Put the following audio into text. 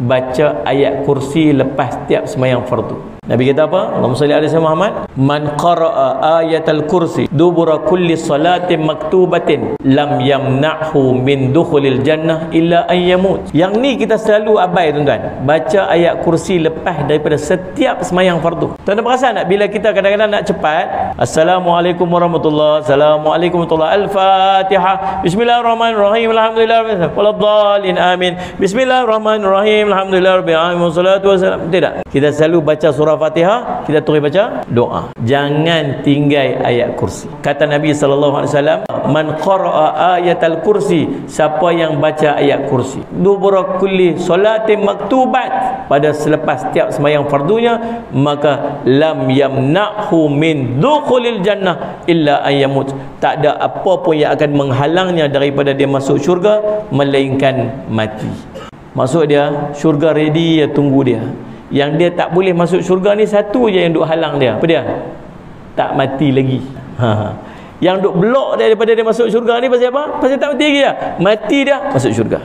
baca ayat kursi lepas setiap sembahyang fardu. Nabi kata apa? Allahumma salli ala sayyidina Muhammad, man qara'a ayatal kursi dubura kulli salatin maktubatin lam yamna'hu min dukhulil jannah illa an yamut. Yang ni kita selalu abai tuan-tuan, baca ayat kursi lepas daripada setiap sembahyang fardu. Tuan-tuan perasan tak bila kita kadang-kadang nak cepat, assalamualaikum warahmatullahi, assalamualaikum warahmatullahi, al-fatihah, bismillahirrahmanirrahim, alhamdulillah waladdallin, amin, bismillahirrahmanirrahim, alhamdulillah rabbil alamin, wassalatu wassalam. Tidak, kita selalu baca surah Fatihah, kita terus baca doa. Jangan tinggal ayat kursi. Kata Nabi SAW, man qara'a ayatal kursi, siapa yang baca ayat kursi dubura kulli salatin maktubat, pada selepas setiap sembahyang fardunya, maka lam yamna'hu min dukhulil jannah illa an yamut. Tak ada apa pun yang akan menghalangnya daripada dia masuk syurga melainkan mati. Maksud dia, syurga ready, ya tunggu dia. Yang dia tak boleh masuk syurga ni satu je yang duk halang dia. Apa dia? Tak mati lagi. Yang duk blok daripada dia masuk syurga ni pasal apa? Pasal tak mati lagi dia. Mati dia masuk syurga.